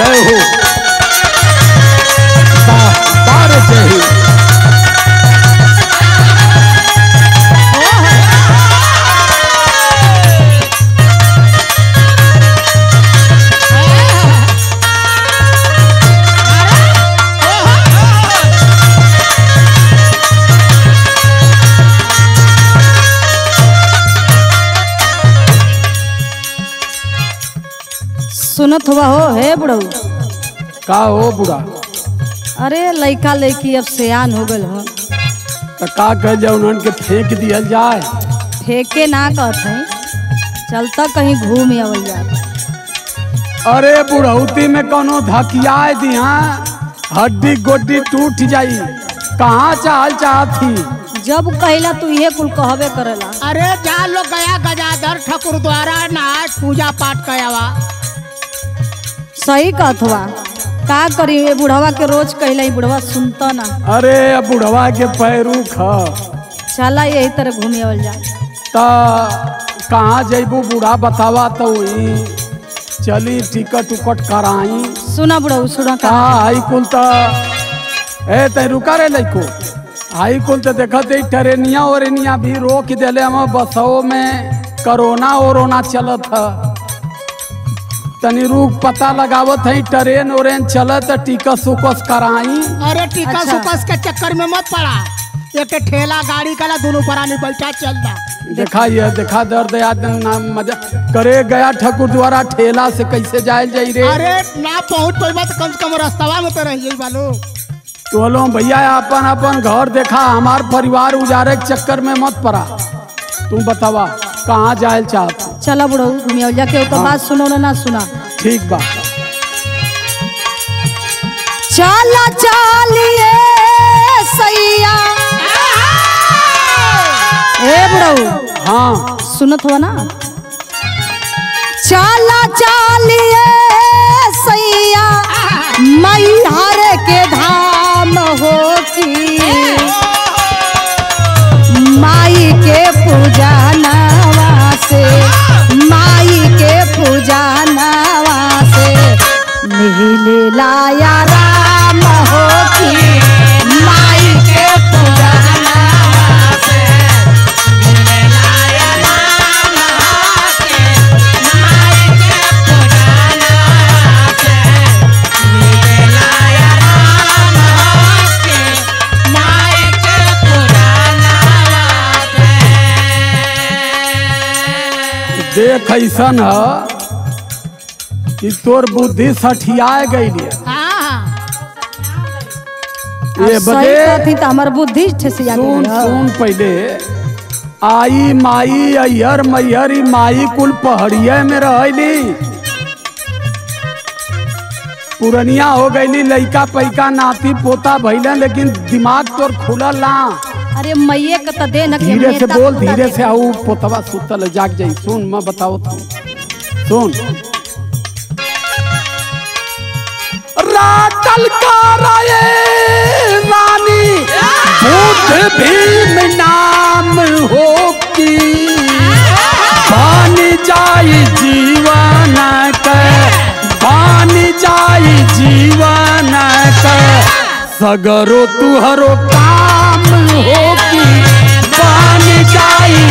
जय हो बार जय हो। सुनत हुआ हो हे बुढ़ऊ का हो बुढ़ा? अरे लइका लइकी अब सियान हो गल हो तो का कह जाए उन्हन के फेंक दिया जाए? फेंके ना कहत है चलता कहीं घूम आवल जाए। अरे बुढ़ौती में कोनो धकियाए दिया हड्डी गोड्डी टूट जाई। कहाँ चाहल चाहती? जब कहला तू ये कुल कहबे करेला। अरे जा लोग गया गजाधर ठाकुर द्वारा नहा पूजा पाठ कयावा। सही कहत हुआ का करी ये बुढ़वा के रोज कहला बुढ़वा सुनता ना। अरे बुढ़वा के पैरू ख चला यही तरह घूम आवल जाए। ता कहाँ जैबू बुढ़ा बतावा तो वही चली टिकट उकट कराई। सुना बुढ़ऊ सुना का हाई कुल तो ए ते रुका रे लइको हाई कुल तो देखते ट्रेनिया ओरेनिया भी रोक दिले हम बसों में कोरोना ओरोना चलत है। तनी रुक पता लगावत है ट्रेन ओरेन चलत टिकट सुकस कराई। अरे टीका अच्छा। सुकस के चक्कर में मत पड़ा। एक ठेला गाड़ी कला दोनों परानी बैठा चलता। देखा ये देखा दर्द याद ना मजा करे गया ठाकुर द्वारा ठेला से कैसे जाए जाई रे। अरे ना पहुँच पाई तो कम से कम रास्ता में तो रह जाई बालो। तो लो भैया अपन अपन घर देखा हमार परिवार उजारे के चक्कर में मत पड़ा। तुम बतावा कहाँ जाए चाहत? चला बुढ़ऊ घूम आवल जाके ओकर बात सुनो ना सुना। ठीक बा चला चालिए सैया ए बुढ़ऊ हाँ सुनत हुआ ना। चला चालिए सैया मैहर के धाम हो की माई के पूजा नवा से माई के पूजा नवा से मिले लाया राम हो की माई के पूजा नवा से मिले लाया राम हो की माई के पूजा नवा से मिले लाया राम हो की माई के पूजा नवा से। देख ऐसन है कि तोर बुद्धि सठियाए गई ये बदे सही तो हमार बुद्धि ठेसिया सुन सुन पहले आई माई अयहर मैहर माई कुल पहाड़िया में रहली पुरनिया हो गईली लइका पैका नाती पोता भैलन लेकिन दिमाग तोर खुलल ना। अरे मैये का तो देन धीरे से बोल धीरे से आऊ पोतवा सुतल जाग जाई। सुन मैं बताओ तू सुन रातल का राये रानी बुद्ध भीम नाम हो की बन जाई जीवन के बन जाई जीवन के सगरो तुहरो काम हो की बन जाई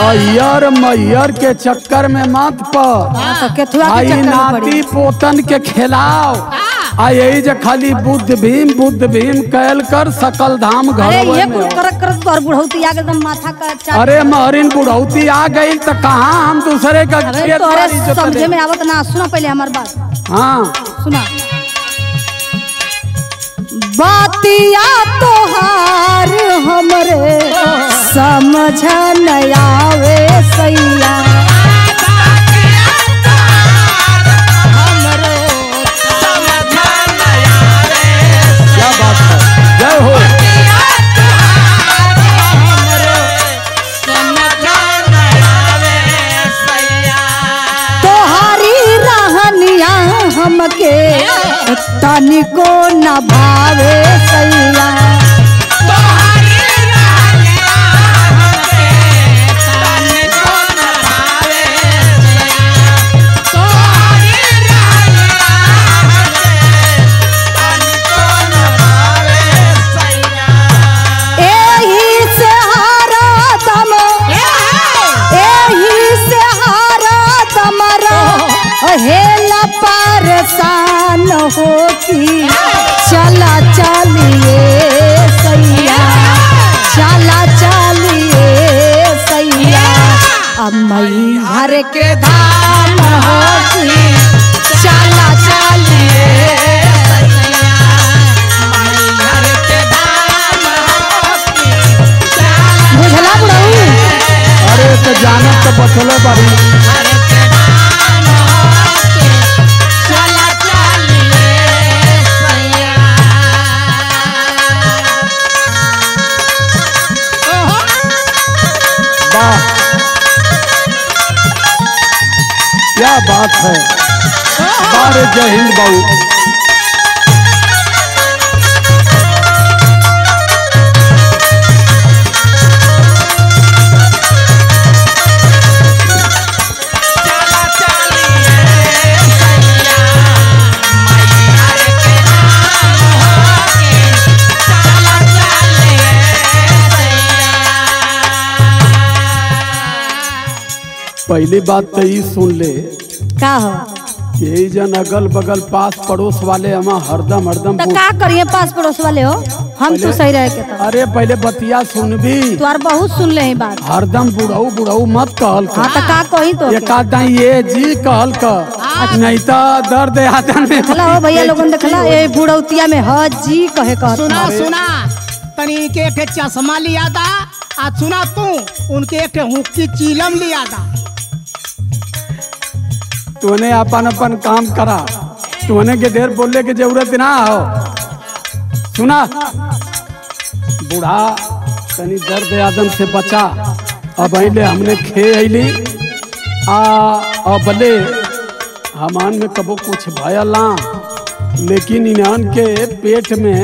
अय्यर मैयर के चक्कर में मत पर आई नाती पोतन के खिलाओ आ यही जे खाली बुद्ध भीम कैल कर सकल धाम घर में। बुढ़ौती आ गई माथा का। अरे महरिन बुढ़ौती आ गई तो कहाँ हम दूसरे का खेत बाड़ी समझे में आवत ना। सुना पहले हमार बात। हाँ सुना बातिया तोहार हमरे समझ न आवे सैया क्या बात है। जय हो तनिको न भावे सैया। हेला परेशान हो की चला चलिए सैया, चला चलिए सैया, अब मई घर के धाम हो की चला चलिए सैया, मई घर के धाम हो की। बुझला बुढ़ऊ? अरे तो जानत तो बचलो बारी। क्या बात है, बारे जय हिंद बाबू। पहली बात तो ये सुन ले का हो, यही जन अगल बगल पास पड़ोस वाले हम हरदम हरदम तो का करिए पास पड़ोस वाले हो, हम तो सही रहे के तो। अरे पहले बतिया सुन भी, तुआर बहुत सुन ले बात। हरदम बुढ़ऊ बुढ़ऊ मत कहल हाँ तो का कही तो एक आधा ये जी कहल कर, नहीं तो दर्द आदन में। देखला हो भैया लोगन, देखला ये बुढ़ौतिया में ह जी कहे कह। सुना सुना, तनी के एक चश्मा लिया था, आज सुना तू उनके एक हुक्की चीलम लिया था। तूने अपन अपन काम करा, तूने के ढेर बोलने की जरूरत ना हो। सुना बूढ़ा तनी दर्द आदम से बचा। अब अले हमने खे अली अबले हमान में कबो कुछ भयल ना, लेकिन इन्हन के पेट में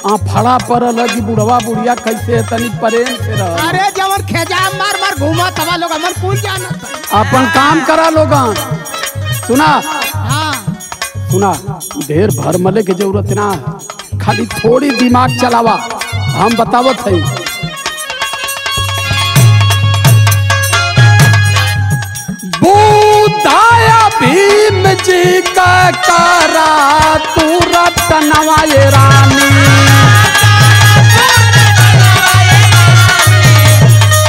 फड़ा पड़ल कि बुढ़वा बुढ़िया कैसे तनी प्रेम से रह। अरे जवन खेजा मार मार घूमा तवा लोग हमन पूछ जाना। अपन काम करा लोगन। सुना हाँ सुना, ढेर भरमले की जरूरत ना है, खाली थोड़ी दिमाग चलावा, हम बतावत है। बुधाया भीम जी का करा तू रतनवा ये रानी,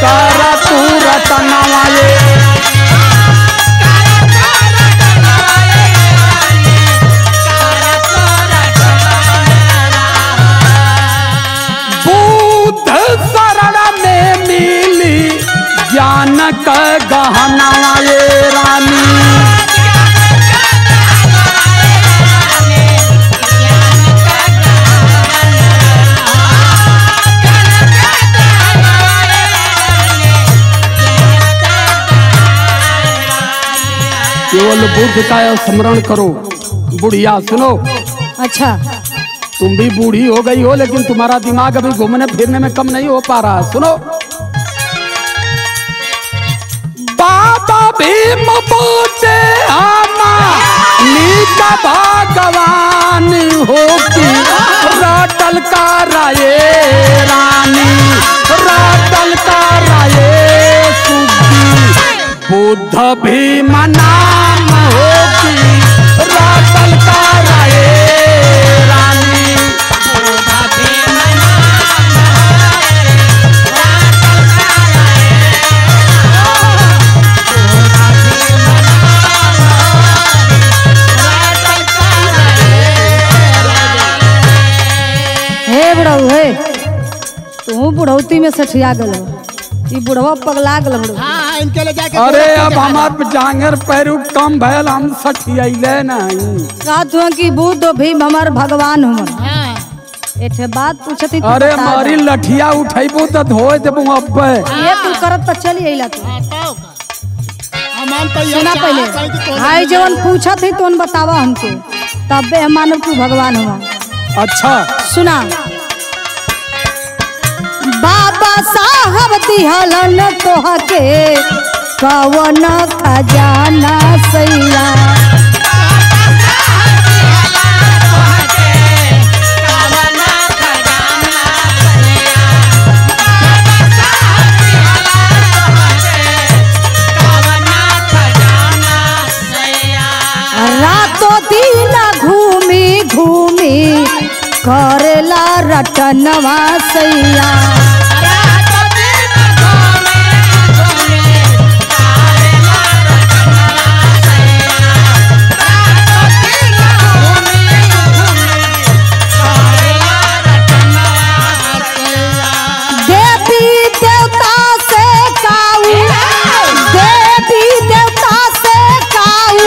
करा तू रतनवा ये ज्ञान का गहना ये रानी, केवल बुद्ध का स्मरण करो। बुढ़िया सुनो, अच्छा तुम भी बूढ़ी हो गई हो, लेकिन तुम्हारा दिमाग अभी घूमने फिरने में कम नहीं हो पा रहा। सुनो, बाबा भीम बोते नीता भगवान हो की रटल का राये रानी, रटल का राये सुखी बुद्ध भीम नाम हो की रटल का राये रानी। बुढ़ऊ है तू बुढ़ौती में सठिया गलो, ई बुढ़वा पगला गल बुढ़ऊ। हाँ इनके ले जाके। अरे अब हमार जांगर पैरू कम भयल, हम सठियाइले नहीं। कहत हुआ कि बुद्ध भीम हमार भगवान हुआ। एठे बात पूछती तू अरे बता मारी दे। लठिया उठैबो त धोए देबो अब्बे। ये तू करत त चली अइला तू। हम तो सुना पहले, हाय जवन पूछत है तोन बतावा हमके। तबे मानो तू भगवान हुआ। अच्छा सुना, बाबा साहब दिहलन तोहके कवन खजाना सैया। रातों दिन घूमी घूमी करेला रटनवा सैया। देवी देवता से काऊ, देवी देवता से काऊ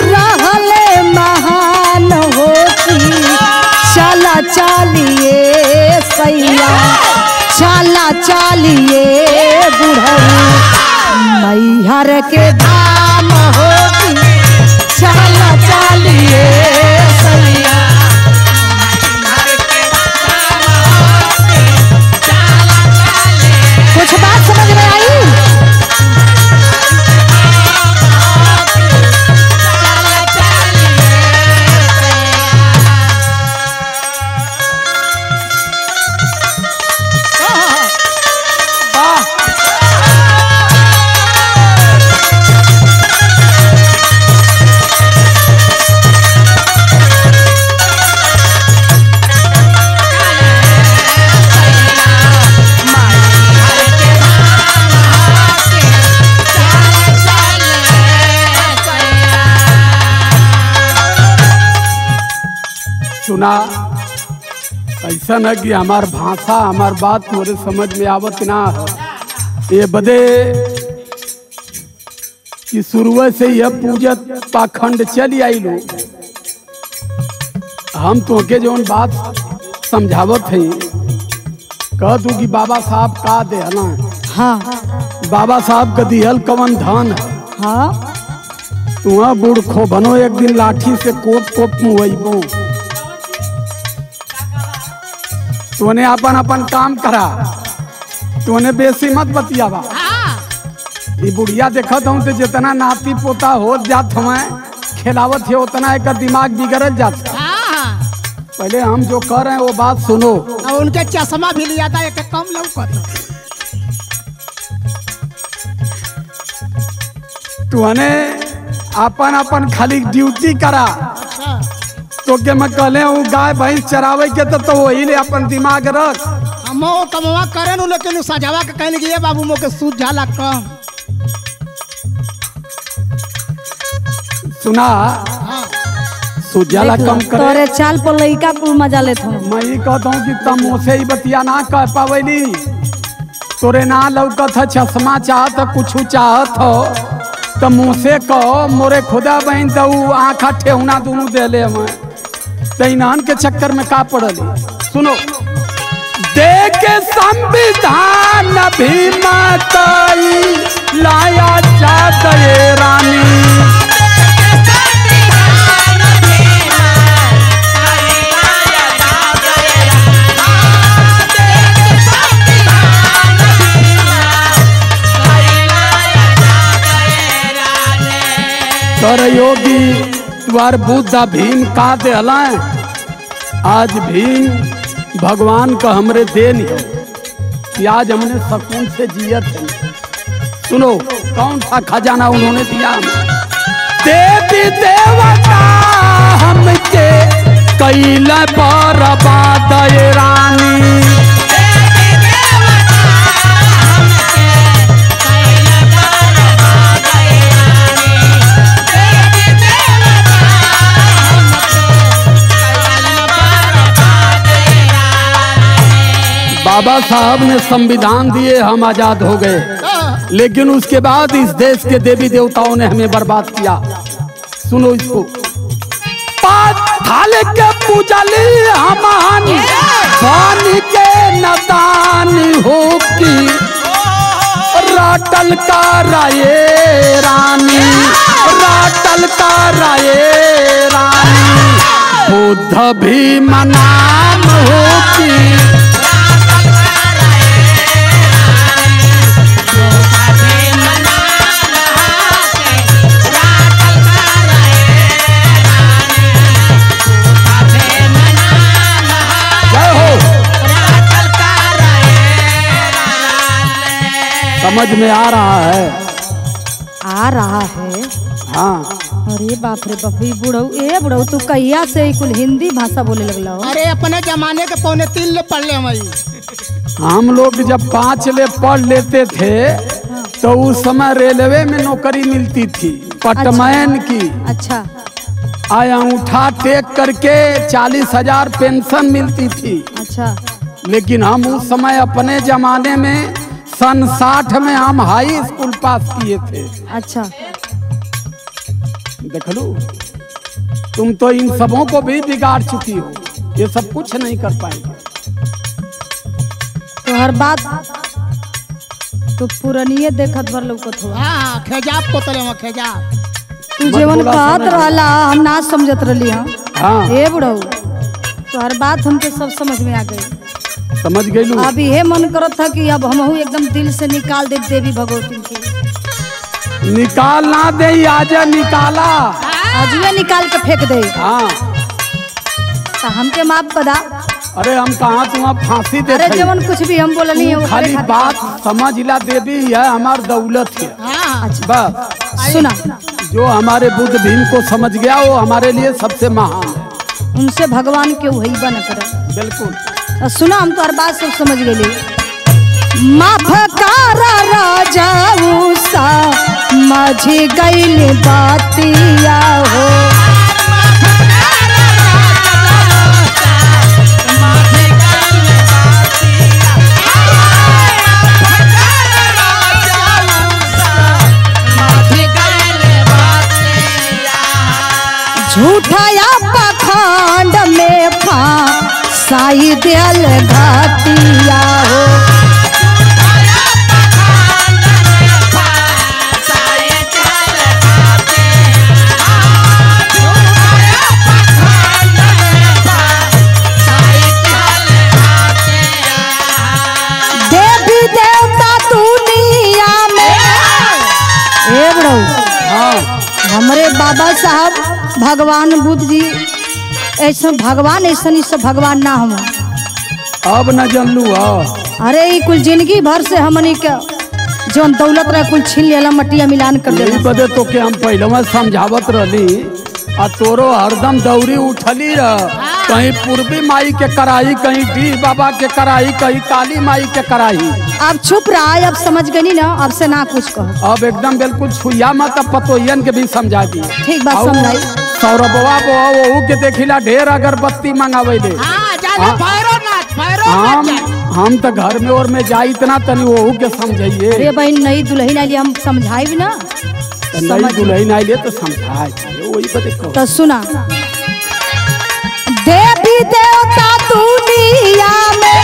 रहले महान होती। चला चालिए सैया, चला चालिए बुढ़ऊ मैहर के धाम होती। चला चालिए सैया, कुछ बात समझ में आई? सुना, ऐसा न कि हमार भाषा हमार बात तुम्हारे समझ में आवत ना हो। ये बदे कि शुरू से यह पूजत पाखंड चली आई लो। हम तोके जौन बात समझावत है, कह तू कि बाबा साहब का देहला। हाँ बाबा साहब का दिहल कवन धन है। हाँ, तुआ बूढ़ खो बनो एक दिन लाठी से कोप कोप मुहैबो। तूने अपन अपन काम करा, तूने बेसी मत बतियावा। ये बुढ़िया देखत हूँ तो जितना नाती पोता हो जात हमें खिलावत है उतना एक दिमाग बिगड़त जाता। पहले हम जो कर रहे हैं वो बात सुनो। और उनके चश्मा भी लिया था एक कम लौकत। तूने अपन अपन खाली ड्यूटी करा। तो के मैं कहले हूँ गाय भैंस चरावे के तो वही ले अपन दिमाग रख। हम कमवा करे नु, लेकिन सजावा के कहने की बाबू मोके सूझ झाला कम। सुना, सुजाला कम करे। तोरे चाल पर लइका कुल मजा लेत हो। मैं ये कहता हूँ कि तम मुझसे ही बतिया ना कह पावेली। तोरे ना लौकत है चश्मा चाहत है कुछ चाहत हो तो मुझसे कहो मोरे खुदा बहन दऊ आँखा ठेहुना दोनों दे ले। मैं तैनान के चक्कर में का पड़ल। सुनो, देख संविधान भी माताई लाया जात ये रानी। कर योगी द्वार बुद्धा भीम का दे हलाए। आज भीम भगवान का हमरे देन है कि आज हमने सुकून से जियत है। सुनो कौन सा खजाना उन्होंने दिया हमें। देवी देवता हमके कैला बर्बाद ये रानी। बाबा साहब ने संविधान दिए, हम आजाद हो गए, लेकिन उसके बाद इस देश के देवी देवताओं ने हमें बर्बाद किया। सुनो इसको, थाले के पूजली हमान पानी के नदान हो की राटल का राये रानी। रातल का राये रानी बुद्ध भीम नाम हो की समझ में आ रहा है? आ रहा है। हाँ। अरे बाप रे बाप, बुढ़ऊ तू कहिया से कुल हिंदी भाषा बोले लगला हो? अरे अपने जमाने के 2.75 ले पढ़ ले हमारी। हम लोग जब 5 ले पढ़ लेते थे तो उस समय रेलवे में नौकरी मिलती थी पटमैन की। अच्छा। आया उठा टेक करके 40,000 पेंशन मिलती थी। अच्छा। लेकिन हम उस समय अपने जमाने में सन 60 में हम हाई स्कूल पास किए थे। अच्छा। देख लो, तुम तो इन सबों को भी बिगाड़ चुकी हो, ये सब कुछ नहीं कर पाएगी। तो हर बात तो पुरानिये देखत भर लौकत हो। हाँ, खेजाब को तले में खेजाब। तू जीवन कहत रहला हम ना समझत रहली हम। हाँ। ए बुढ़ऊ, तो हर बात हमके सब समझ में आ गई। समझ गई लू? अब ये मन करत था कि अब हमहू एकदम दिल से निकाल दे देवी भगवती की। निकाल ना दे, आजा निकाला। आज ये निकाल के फेंक दे। हाँ। तो हमके माफ बता। अरे हम कहाँ तुम्हें फांसी दे? अरे जवन कुछ भी हम बोलनी है वो खाली बात समझ ला, देवी है हमार दौलत है। हाँ। बस सुना, जो हमारे बुद्ध भीम को समझ गया वो हमारे लिए सबसे महान है। उनसे भगवान के वही बन करे। बिल्कुल। सुना, हम तो हर बात सब समझ गए। माफ कारा राजा उसा माझी गईले बातिया हो। झूठाया पखंड में साई दिल घाटिया हो। देवी देवता दुनिया में। ए बड़ो, हाँ। हमारे बाबा साहब भगवान बुद्ध जी ऐसा भगवान, ऐसा नहीं सब भगवान ना हम। अब न जानलू? अरे ये कुल जिंदगी भर से हमनी के जो दौलत रहे कुल छीन लेला, मटिया मिलान कर देला। बदे तो के हम पहले में समझावत रहली आ तोरो हरदम दौरी उठली रह। कहीं पूर्वी माई के कराई, कहीं डी बाबा के कराई, कहीं काली माई के कराई। अब चुप रहा, अब समझ गई ना, अब से ना कुछ कहो। अब एकदम बिल्कुल छुइया मत, अब पतोहियन के भी समझा दी। ठीक बात समझाई। सौरभवा वो के देखिला ढेर अगरबत्ती मंगावे ले। हम तो घर में और में जाई इतना तनी वो के समझाइए। अरे बहन, नई दुल्हन आई हम समझाई भी ना। नई दुल्हन आई ले तो समझाए वही तो देखो। तो सुना, देवी देवता दुनिया में,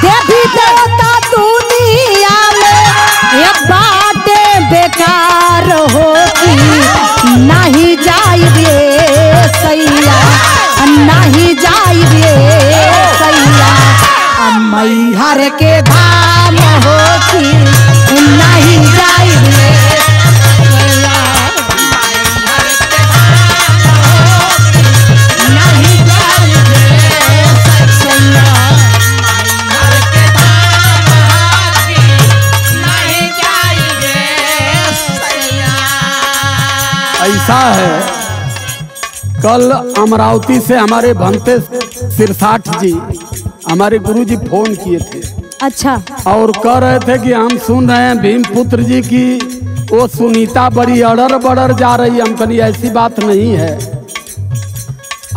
देवी देवता दुनिया में ये बातें बेकार होती नहीं जाई रे सैया, नहीं जाई रे सैया। मैहर के धाम होती नहीं जाई रे सैया। ऐसा है, कल अमरावती से हमारे भंते सिरसाठ जी हमारे गुरुजी फोन किए थे। अच्छा। और कह रहे थे कि हम सुन रहे हैं भीमपुत्र जी की वो सुनीता बड़ी अड़र बड़र जा रही है। हम कहीं ऐसी बात नहीं है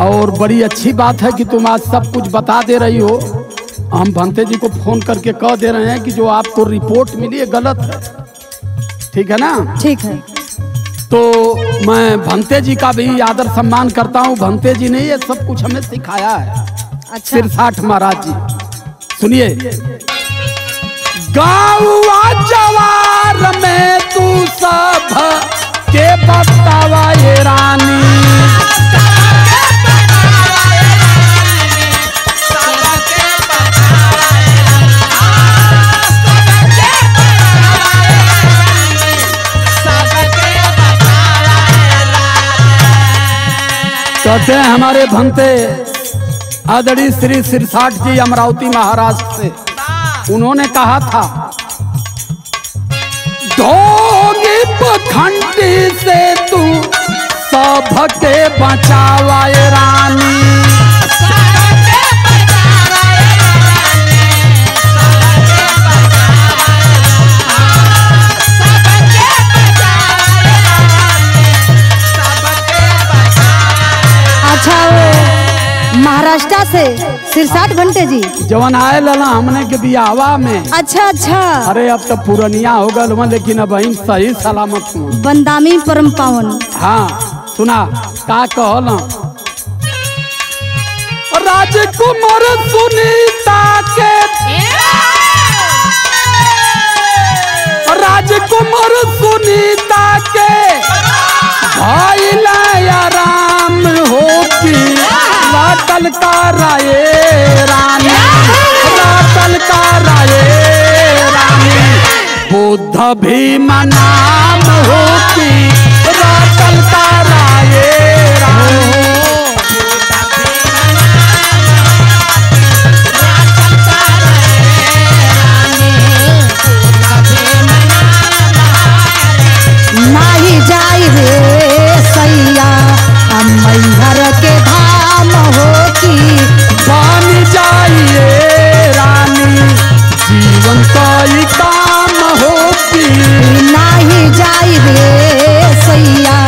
और बड़ी अच्छी बात है कि तुम आज सब कुछ बता दे रही हो। हम भंते जी को फोन करके कह दे रहे हैं कि जो आपको रिपोर्ट मिली है गलत है। ठीक है ना? ठीक है। तो मैं भंते जी का भी आदर सम्मान करता हूँ। भंते जी ने ये सब कुछ हमें सिखाया है। अच्छा। सिरसाठ महाराज जी सुनिए। गाँव जवार में तू सब के बतावा ये रानी। कहते हैं हमारे भंते आदरणीय श्री सिरसाठ जी अमरावती महाराष्ट्र से, उन्होंने कहा था ढोंगी पखंडी से तू सबके बचावाए रानी। अच्छा वो महाराष्ट्र से सिरसाठ घंटे जी जवन आए लला हमने के बियाहवा में। अच्छा अच्छा अरे अब तो पुरनिया हो गल हुआ, लेकिन अब बहन सही सलामत हूँ। बंदामी परम पावन। हाँ सुना का कहल राजकुमार सुनीता के, राजकुमार सुनीता के भाई आराम होती लाटल का राय रानी, लाटल का राय रानी। बुद्ध भीम नाम होती लाटल का राय रानी। नाही जाई रे सैया मैहर के धाम होती बन जाइए रानी जीवन कई काम होती। नाही जाई रे सैया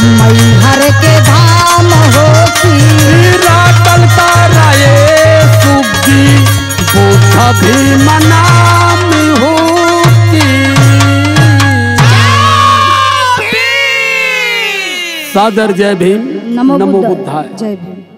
मैहर के धाम होती रातल का राय सुग्गी बुद्ध भीम नाम होती। सादर जय भीम, नमो नमो बुद्धाय। बुद्धाय। जय भीम।